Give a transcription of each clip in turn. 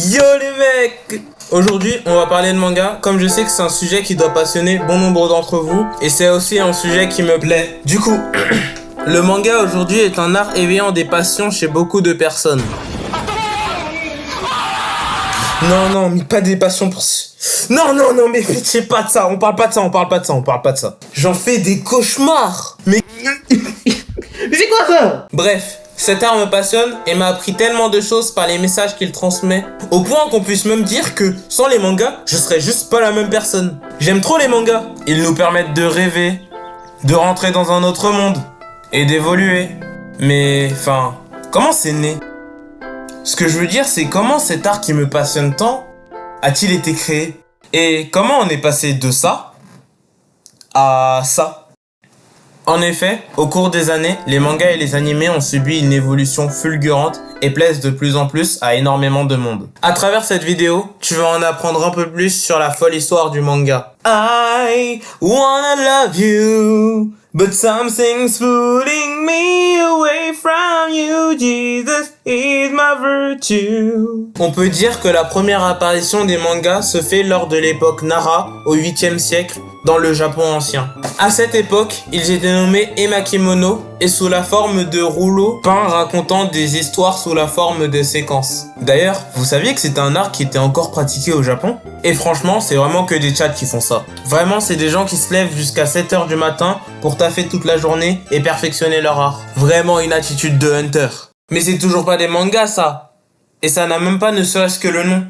Yo les mecs! Aujourd'hui, on va parler de manga, comme je sais que c'est un sujet qui doit passionner bon nombre d'entre vous, et c'est aussi un sujet qui me plaît. Du coup, le manga aujourd'hui est un art éveillant des passions chez beaucoup de personnes. Non, mais pas des passions pour... Non, mais pitié, pas de ça, on parle pas de ça. J'en fais des cauchemars. Mais c'est quoi ça? Bref, cet art me passionne et m'a appris tellement de choses par les messages qu'il transmet, au point qu'on puisse même dire que sans les mangas, je serais juste pas la même personne. J'aime trop les mangas. Ils nous permettent de rêver, de rentrer dans un autre monde et d'évoluer. Mais, comment c'est né? Ce que je veux dire, c'est comment cet art qui me passionne tant a-t-il été créé? Et comment on est passé de ça à ça? En effet, au cours des années, les mangas et les animés ont subi une évolution fulgurante et plaisent de plus en plus à énormément de monde. À travers cette vidéo, tu vas en apprendre un peu plus sur la folle histoire du manga. I wanna love you, but something's pulling me away from you, Jesus is my virtue. On peut dire que la première apparition des mangas se fait lors de l'époque Nara, au 8e siècle, dans le Japon ancien. À cette époque, ils étaient nommés emakimono et sous la forme de rouleaux peints racontant des histoires sous la forme de séquences. D'ailleurs, vous saviez que c'était un art qui était encore pratiqué au Japon? Et franchement, c'est vraiment que des tchats qui font ça. Vraiment, c'est des gens qui se lèvent jusqu'à 7h du matin pour taffer toute la journée et perfectionner leur art. Vraiment une attitude de hunter. Mais c'est toujours pas des mangas ça. Et ça n'a même pas ne serait-ce que le nom.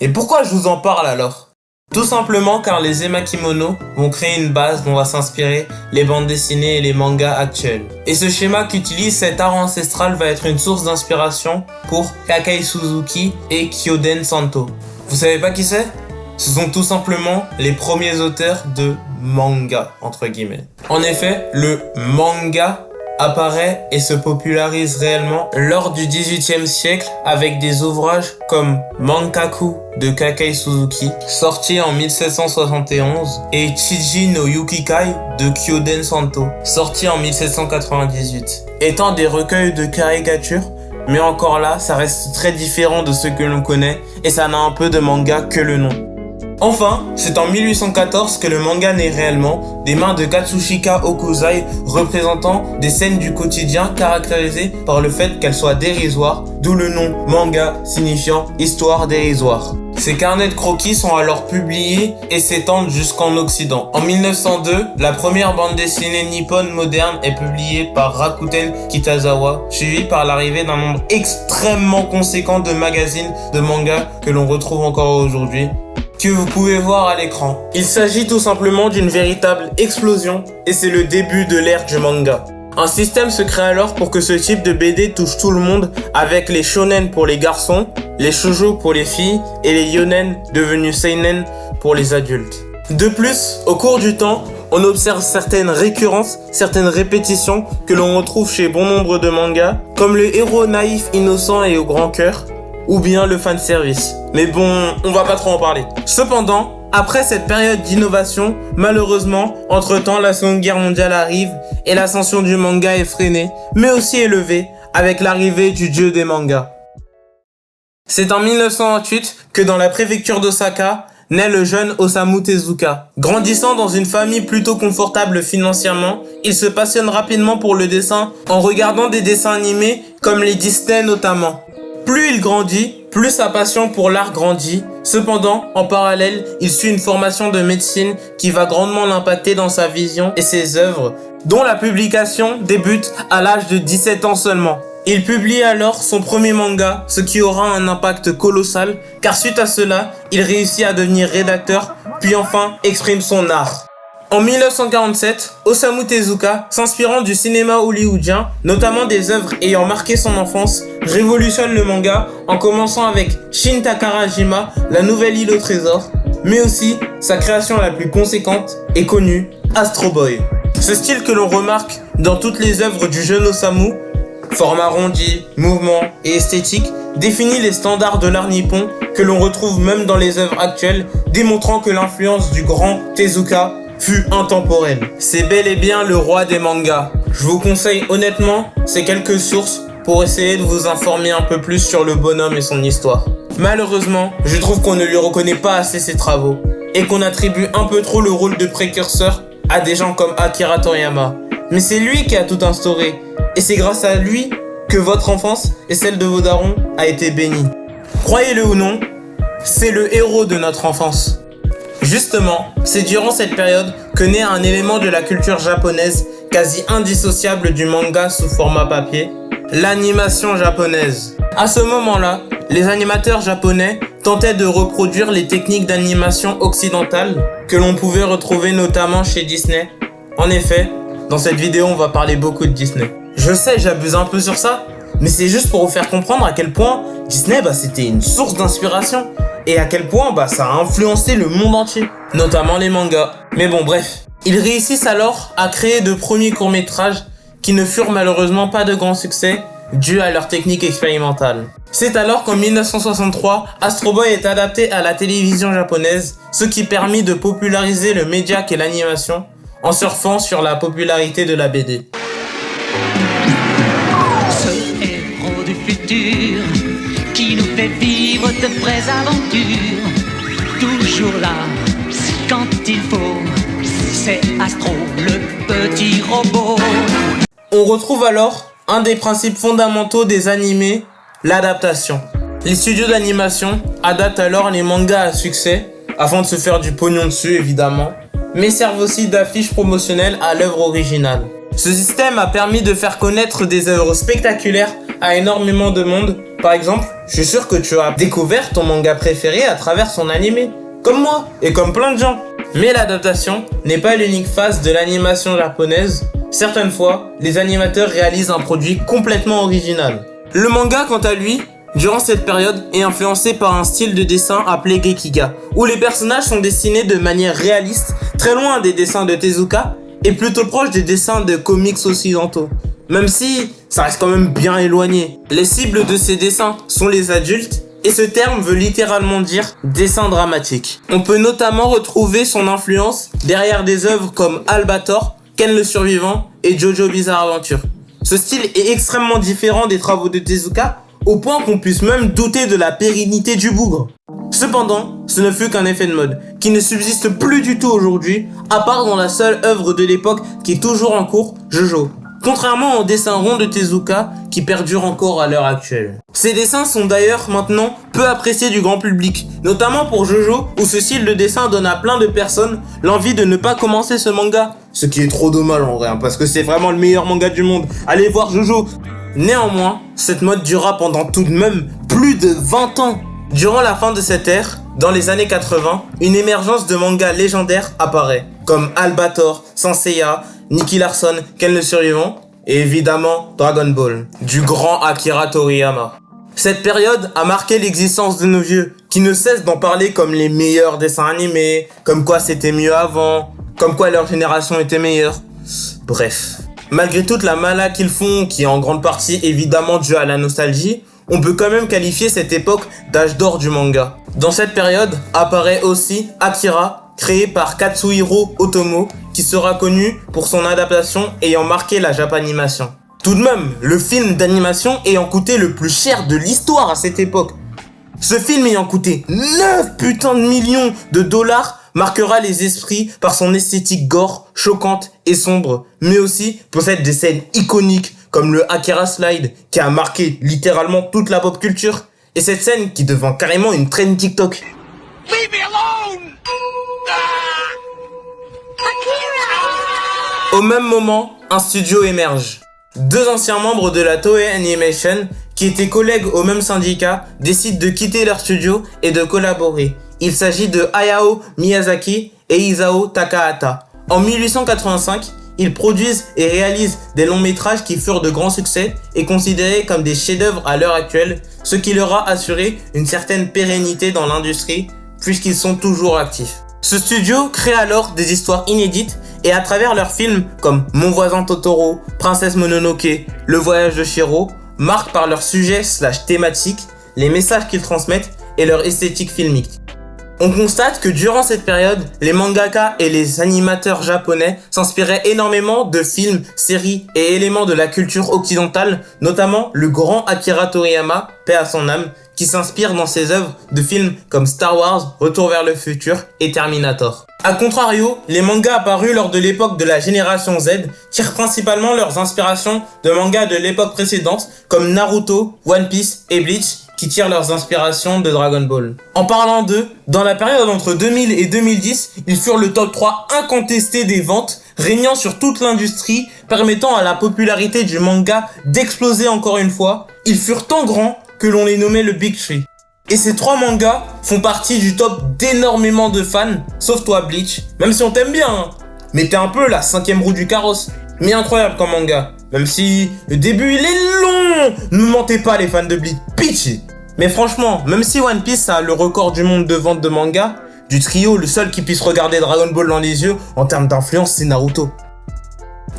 Et pourquoi je vous en parle alors? Tout simplement car les emakimono vont créer une base dont va s'inspirer les bandes dessinées et les mangas actuels. Et ce schéma qu'utilise cet art ancestral va être une source d'inspiration pour Kakai Suzuki et Kyoden Santo. Vous savez pas qui c'est? Ce sont tout simplement les premiers auteurs de manga, entre guillemets. En effet, le manga apparaît et se popularise réellement lors du XVIIIe siècle avec des ouvrages comme Mankaku de Kakai Suzuki, sorti en 1771, et Chiji no Yukikai de Kyoden Santo, sorti en 1798, étant des recueils de caricatures, mais encore là, ça reste très différent de ce que l'on connaît et ça n'a un peu de manga que le nom. Enfin, c'est en 1814 que le manga naît réellement, des mains de Katsushika Okuzai, représentant des scènes du quotidien caractérisées par le fait qu'elles soient dérisoires, d'où le nom manga signifiant histoire dérisoire. Ces carnets de croquis sont alors publiés et s'étendent jusqu'en Occident. En 1902, la première bande dessinée nippone moderne est publiée par Rakuten Kitazawa, suivie par l'arrivée d'un nombre extrêmement conséquent de magazines de manga que l'on retrouve encore aujourd'hui, que vous pouvez voir à l'écran. Il s'agit tout simplement d'une véritable explosion et c'est le début de l'ère du manga. Un système se crée alors pour que ce type de BD touche tout le monde avec les shonen pour les garçons, les shoujo pour les filles et les yonen devenus seinen pour les adultes. De plus, au cours du temps, on observe certaines récurrences, certaines répétitions que l'on retrouve chez bon nombre de mangas, comme le héros naïf, innocent et au grand cœur, ou bien le fanservice. Mais bon, on va pas trop en parler. Cependant, après cette période d'innovation, malheureusement, entre-temps, la Seconde Guerre mondiale arrive et l'ascension du manga est freinée, mais aussi élevée, avec l'arrivée du dieu des mangas. C'est en 1928 que dans la préfecture d'Osaka, naît le jeune Osamu Tezuka. Grandissant dans une famille plutôt confortable financièrement, il se passionne rapidement pour le dessin en regardant des dessins animés comme les Disney notamment. Plus il grandit, plus sa passion pour l'art grandit. Cependant, en parallèle, il suit une formation de médecine qui va grandement l'impacter dans sa vision et ses œuvres, dont la publication débute à l'âge de 17 ans seulement. Il publie alors son premier manga, ce qui aura un impact colossal, car suite à cela, il réussit à devenir rédacteur, puis enfin exprime son art. En 1947, Osamu Tezuka, s'inspirant du cinéma hollywoodien, notamment des œuvres ayant marqué son enfance, révolutionne le manga en commençant avec Shin Takarajima, La Nouvelle Île au Trésor, mais aussi sa création la plus conséquente et connue, Astro Boy. Ce style que l'on remarque dans toutes les œuvres du jeune Osamu, forme arrondi, mouvement et esthétique, définit les standards de l'art nippon que l'on retrouve même dans les œuvres actuelles, démontrant que l'influence du grand Tezuka fut intemporelle. C'est bel et bien le roi des mangas. Je vous conseille honnêtement ces quelques sources pour essayer de vous informer un peu plus sur le bonhomme et son histoire. Malheureusement, je trouve qu'on ne lui reconnaît pas assez ses travaux et qu'on attribue un peu trop le rôle de précurseur à des gens comme Akira Toriyama. Mais c'est lui qui a tout instauré et c'est grâce à lui que votre enfance et celle de vos darons a été bénie. Croyez-le ou non, c'est le héros de notre enfance. Justement, c'est durant cette période que naît un élément de la culture japonaise quasi indissociable du manga sous format papier, l'animation japonaise. À ce moment-là, les animateurs japonais tentaient de reproduire les techniques d'animation occidentales que l'on pouvait retrouver notamment chez Disney. En effet, dans cette vidéo, on va parler beaucoup de Disney. Je sais, j'abuse un peu sur ça, mais c'est juste pour vous faire comprendre à quel point Disney, c'était une source d'inspiration et à quel point ça a influencé le monde entier, notamment les mangas. Mais bon, bref. Ils réussissent alors à créer de premiers courts-métrages qui ne furent malheureusement pas de grands succès dû à leur technique expérimentale. C'est alors qu'en 1963, Astro Boy est adapté à la télévision japonaise, ce qui permit de populariser le média qu'est l'animation en surfant sur la popularité de la BD. Ce héros du futur qui nous fait vivre de vraies aventures, toujours là quand il faut, c'est Astro, le petit robot. On retrouve alors un des principes fondamentaux des animés, l'adaptation. Les studios d'animation adaptent alors les mangas à succès, afin de se faire du pognon dessus évidemment, mais servent aussi d'affiche promotionnelle à l'œuvre originale. Ce système a permis de faire connaître des œuvres spectaculaires à énormément de monde. Par exemple, je suis sûr que tu as découvert ton manga préféré à travers son animé, comme moi et comme plein de gens. Mais l'adaptation n'est pas l'unique phase de l'animation japonaise. Certaines fois, les animateurs réalisent un produit complètement original. Le manga, quant à lui, durant cette période, est influencé par un style de dessin appelé Gekiga, où les personnages sont dessinés de manière réaliste, très loin des dessins de Tezuka, et plutôt proche des dessins de comics occidentaux. Même si, ça reste quand même bien éloigné. Les cibles de ces dessins sont les adultes, et ce terme veut littéralement dire dessin dramatique. On peut notamment retrouver son influence derrière des œuvres comme Albator, Ken le Survivant et Jojo Bizarre Adventure. Ce style est extrêmement différent des travaux de Tezuka, au point qu'on puisse même douter de la pérennité du bougre. Cependant, ce ne fut qu'un effet de mode, qui ne subsiste plus du tout aujourd'hui, à part dans la seule œuvre de l'époque qui est toujours en cours, Jojo. Contrairement aux dessins ronds de Tezuka, qui perdurent encore à l'heure actuelle. Ces dessins sont d'ailleurs maintenant peu appréciés du grand public, notamment pour Jojo, où ce style de dessin donne à plein de personnes l'envie de ne pas commencer ce manga. Ce qui est trop dommage en vrai, parce que c'est vraiment le meilleur manga du monde. Allez voir Jojo. Néanmoins, cette mode dura pendant tout de même plus de 20 ans. Durant la fin de cette ère, dans les années 80, une émergence de mangas légendaires apparaît, comme Albator, Sanseiya, Nicky Larson, Ken le Survivant, et évidemment Dragon Ball, du grand Akira Toriyama. Cette période a marqué l'existence de nos vieux, qui ne cessent d'en parler comme les meilleurs dessins animés, comme quoi c'était mieux avant, comme quoi leur génération était meilleure. Bref. Malgré toute la mala qu'ils font, qui est en grande partie évidemment due à la nostalgie, on peut quand même qualifier cette époque d'âge d'or du manga. Dans cette période apparaît aussi Akira, créé par Katsuhiro Otomo, qui sera connu pour son adaptation ayant marqué la Japanimation. Tout de même, le film d'animation ayant coûté le plus cher de l'histoire à cette époque. Ce film ayant coûté 9 putains de millions de dollars marquera les esprits par son esthétique gore, choquante et sombre, mais aussi possède des scènes iconiques comme le Akira Slide qui a marqué littéralement toute la pop culture, et cette scène qui devint carrément une trend TikTok. Leave me alone! Au même moment, un studio émerge. Deux anciens membres de la Toei Animation, qui étaient collègues au même syndicat, décident de quitter leur studio et de collaborer. Il s'agit de Hayao Miyazaki et Isao Takahata. En 1885, ils produisent et réalisent des longs métrages qui furent de grands succès et considérés comme des chefs-d'œuvre à l'heure actuelle, ce qui leur a assuré une certaine pérennité dans l'industrie, puisqu'ils sont toujours actifs. Ce studio crée alors des histoires inédites et à travers leurs films comme Mon voisin Totoro, Princesse Mononoke, Le voyage de Chihiro, marquent par leur sujet / thématique, les messages qu'ils transmettent et leur esthétique filmique. On constate que durant cette période, les mangaka et les animateurs japonais s'inspiraient énormément de films, séries et éléments de la culture occidentale, notamment le grand Akira Toriyama, paix à son âme, qui s'inspirent dans ses œuvres de films comme Star Wars, Retour vers le futur et Terminator. A contrario, les mangas apparus lors de l'époque de la génération Z tirent principalement leurs inspirations de mangas de l'époque précédente comme Naruto, One Piece et Bleach, qui tirent leurs inspirations de Dragon Ball. En parlant d'eux, dans la période entre 2000 et 2010, ils furent le top 3 incontesté des ventes, régnant sur toute l'industrie, permettant à la popularité du manga d'exploser encore une fois. Ils furent tant grands que l'on les nommait le Big Three. Et ces 3 mangas font partie du top d'énormément de fans, sauf toi Bleach, même si on t'aime bien, hein. Mais t'es un peu la 5e roue du carrosse. Mais incroyable comme manga. Même si le début il est long. Ne me mentez pas les fans de Bleach, pitch. Mais franchement, même si One Piece a le record du monde de vente de manga, du trio, le seul qui puisse regarder Dragon Ball dans les yeux en termes d'influence, c'est Naruto.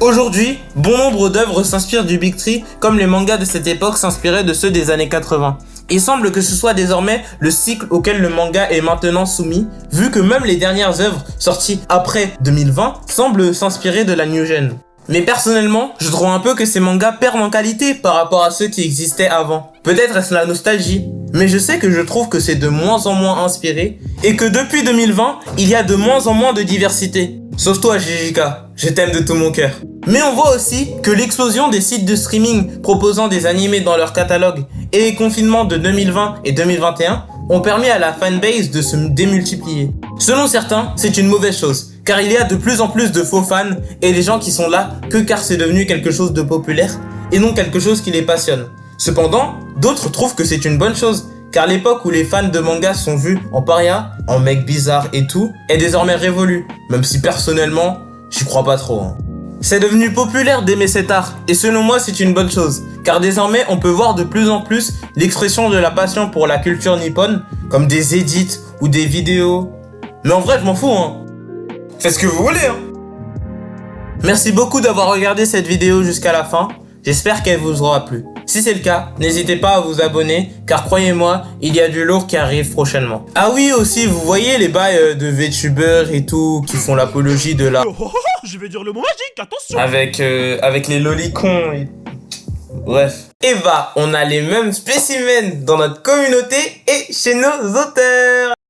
Aujourd'hui, bon nombre d'œuvres s'inspirent du Big Three comme les mangas de cette époque s'inspiraient de ceux des années 80. Il semble que ce soit désormais le cycle auquel le manga est maintenant soumis, vu que même les dernières œuvres sorties après 2020 semblent s'inspirer de la New Gen. Mais personnellement, je trouve un peu que ces mangas perdent en qualité par rapport à ceux qui existaient avant. Peut-être est-ce la nostalgie, mais je sais que je trouve que c'est de moins en moins inspiré et que depuis 2020, il y a de moins en moins de diversité. Sauf toi, JJK, je t'aime de tout mon cœur. Mais on voit aussi que l'explosion des sites de streaming proposant des animés dans leur catalogue et les confinements de 2020 et 2021 ont permis à la fanbase de se démultiplier. Selon certains, c'est une mauvaise chose, car il y a de plus en plus de faux fans et des gens qui sont là que car c'est devenu quelque chose de populaire et non quelque chose qui les passionne. Cependant, d'autres trouvent que c'est une bonne chose, car l'époque où les fans de manga sont vus en paria, en mecs bizarres et tout, est désormais révolue, même si personnellement, j'y crois pas trop. C'est devenu populaire d'aimer cet art, et selon moi c'est une bonne chose, car désormais on peut voir de plus en plus l'expression de la passion pour la culture nippone, comme des edits ou des vidéos. Mais en vrai je m'en fous, hein. Faites ce que vous voulez, hein. Merci beaucoup d'avoir regardé cette vidéo jusqu'à la fin, j'espère qu'elle vous aura plu. Si c'est le cas, n'hésitez pas à vous abonner, car croyez-moi, il y a du lourd qui arrive prochainement. Ah oui, aussi, vous voyez les bails de VTubers et tout, qui font l'apologie de la... Je vais dire le mot magique, attention. Avec les lolicons et... Bref. Et bah, on a les mêmes spécimens dans notre communauté et chez nos auteurs.